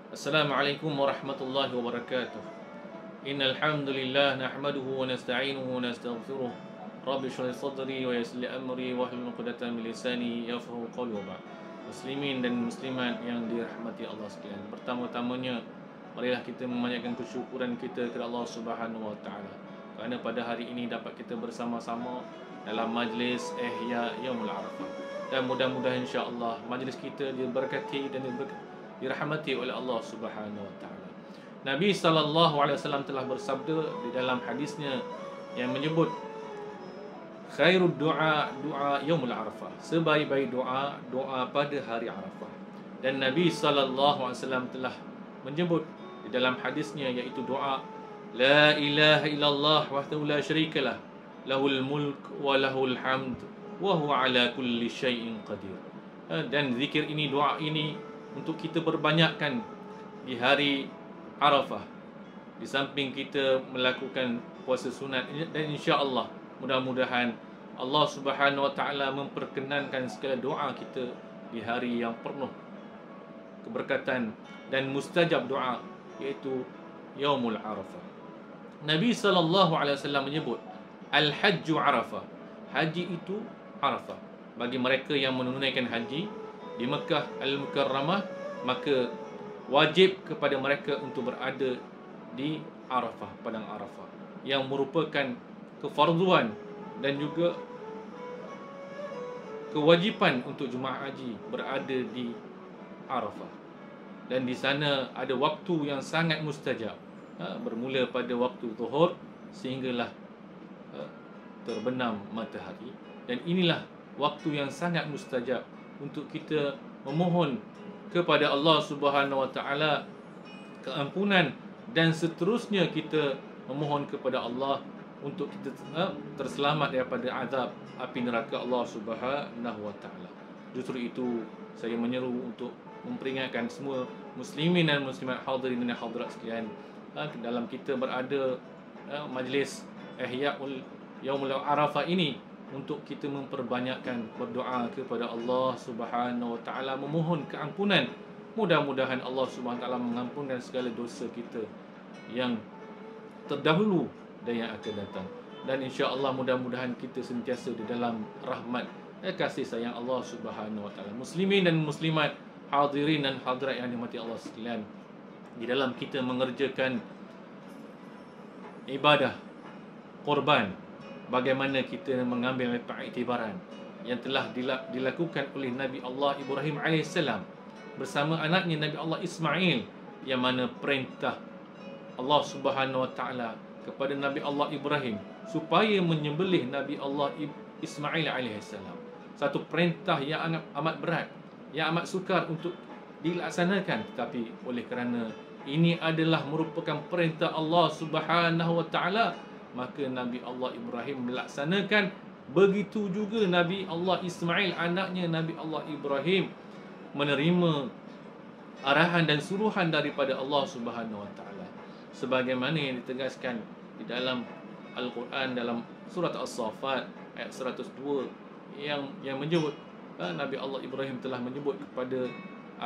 Assalamualaikum warahmatullahi wabarakatuh. Innal hamdalillah nahmaduhu wa nasta'inuhu wa nastaghfiruh. Rabbi shrah li sadri wa yassir li amri wahlul 'uqdatam min lisani yafqahu qawli wa ba'd. Muslimin dan muslimat yang dirahmati Allah sekalian. Pertama-tamanya, marilah kita memanjatkan kesyukuran kita kepada Allah Subhanahu wa taala kerana pada hari ini dapat kita bersama-sama dalam majlis Ihya Yaumul Arafah. Dan mudah-mudahan insya-Allah majlis kita diberkati dan dirahmati oleh Allah Subhanahu wa taala. Nabi sallallahu alaihi wasallam telah bersabda di dalam hadisnya yang menyebut khairud du'a du'a yaumul arafah. Sebaik-baik doa doa pada hari Arafah. Dan Nabi sallallahu alaihi wasallam telah menyebut di dalam hadisnya iaitu doa la ilaha illallah wahdahu la syarikalah lahul mulk wa lahul hamd wa huwa ala kulli syai'in qadir. Dan zikir ini, doa ini untuk kita perbanyakkan di hari Arafah, di samping kita melakukan puasa sunat. Dan insya-Allah mudah-mudahan Allah Subhanahu wa taala memperkenankan segala doa kita di hari yang penuh keberkatan dan mustajab doa, iaitu Yaumul Arafah. Nabi sallallahu alaihi wasallam menyebut al-hajju Arafah. Haji itu Arafah. Bagi mereka yang menunaikan haji di Mekah Al-Mukarramah, maka wajib kepada mereka untuk berada di Arafah, padang Arafah, yang merupakan kefarduan dan juga kewajipan untuk jemaah haji berada di Arafah. Dan di sana ada waktu yang sangat mustajab, bermula pada waktu zuhur sehinggalah terbenam matahari. Dan inilah waktu yang sangat mustajab untuk kita memohon kepada Allah Subhanahu wa taala keampunan, dan seterusnya kita memohon kepada Allah untuk kita terselamat daripada azab api neraka Allah Subhanahu wa taala. Justru itu saya menyeru untuk memperingatkan semua muslimin dan muslimat hadirin dan hadirat sekalian, dalam kita berada majlis Ihyaul Yaumul Arafah ini, untuk kita memperbanyakkan berdoa kepada Allah Subhanahu wa taala, memohon keampunan. Mudah-mudahan Allah Subhanahu wa taala mengampunkan segala dosa kita yang terdahulu dan yang akan datang. Dan insya-Allah mudah-mudahan kita sentiasa di dalam rahmat dan kasih sayang Allah Subhanahu wa taala. Muslimin dan muslimat, hadirin dan hadirat yang dirahmati Allah sekalian, di dalam kita mengerjakan ibadah korban, bagaimana kita mengambil pengiktibaran yang telah dilakukan oleh Nabi Allah Ibrahim AS bersama anaknya Nabi Allah Ismail, yang mana perintah Allah Subhanahu wa taala kepada Nabi Allah Ibrahim supaya menyembelih Nabi Allah Ismail AS, satu perintah yang amat berat, yang amat sukar untuk dilaksanakan, tetapi oleh kerana ini adalah merupakan perintah Allah Subhanahu wa taala, maka Nabi Allah Ibrahim melaksanakan. Begitu juga Nabi Allah Ismail, anaknya Nabi Allah Ibrahim, menerima arahan dan suruhan daripada Allah Subhanahu wa taala, sebagaimana yang ditegaskan di dalam Al-Quran dalam surat As-Saffat ayat 102, yang menyebut Nabi Allah Ibrahim telah menyebut kepada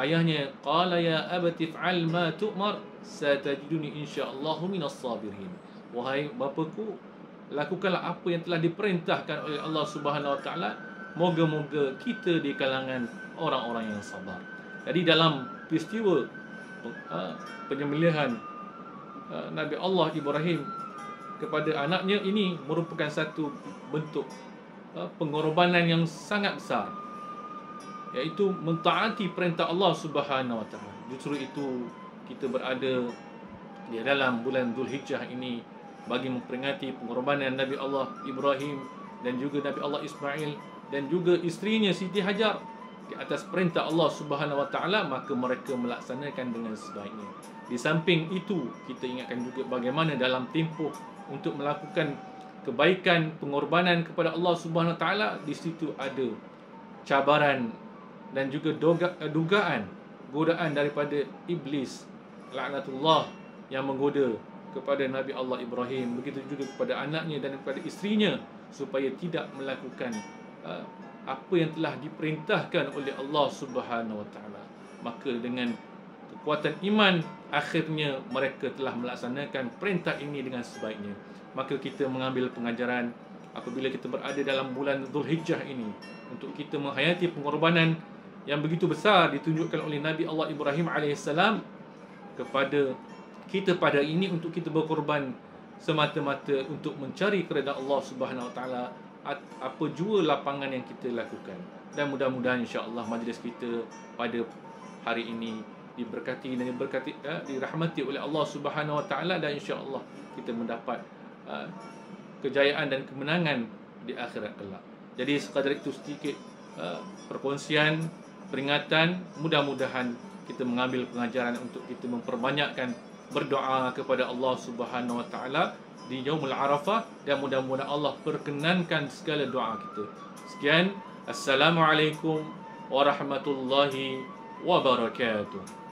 ayahnya, qala ya abati fa'al ma tu'mar satajiduni insyaallahu minas sabirin. Wahai bapaku, lakukanlah apa yang telah diperintahkan oleh Allah Subhanahu wa taala, moga-moga kita di kalangan orang-orang yang sabar. Jadi dalam peristiwa penyembelihan Nabi Allah Ibrahim kepada anaknya ini merupakan satu bentuk pengorbanan yang sangat besar, iaitu mentaati perintah Allah Subhanahu wa taala. Justru itu kita berada di dalam bulan Zulhijjah ini bagi memperingati pengorbanan Nabi Allah Ibrahim dan juga Nabi Allah Ismail dan juga isterinya Siti Hajar di atas perintah Allah Subhanahu wa taala, maka mereka melaksanakan dengan sebaiknya. Di samping itu, kita ingatkan juga bagaimana dalam tempoh untuk melakukan kebaikan, pengorbanan kepada Allah Subhanahu wa taala, di situ ada cabaran dan juga dugaan, godaan daripada iblis laknatullah yang menggoda kepada Nabi Allah Ibrahim, begitu juga kepada anaknya dan kepada isterinya, supaya tidak melakukan apa yang telah diperintahkan oleh Allah Subhanahu wa taala. Maka dengan kekuatan iman, akhirnya mereka telah melaksanakan perintah ini dengan sebaiknya. Maka kita mengambil pengajaran apabila kita berada dalam bulan Zulhijjah ini, untuk kita menghayati pengorbanan yang begitu besar ditunjukkan oleh Nabi Allah Ibrahim AS kepada kita pada ini, untuk kita berkorban semata-mata untuk mencari keredaan Allah Subhanahu Wa Taala, apa jua lapangan yang kita lakukan. Dan mudah-mudahan insya-Allah majlis kita pada hari ini diberkati dan dirahmati oleh Allah Subhanahu Wa Taala, dan insya-Allah kita mendapat kejayaan dan kemenangan di akhirat kelak. Jadi sekadar itu sedikit perkongsian, peringatan. Mudah-mudahan kita mengambil pengajaran untuk kita memperbanyakkan berdoa kepada Allah Subhanahu Wa Taala di Yaumul Arafah, dan mudah-mudahan Allah perkenankan segala doa kita. Sekian, Assalamualaikum warahmatullahi wabarakatuh.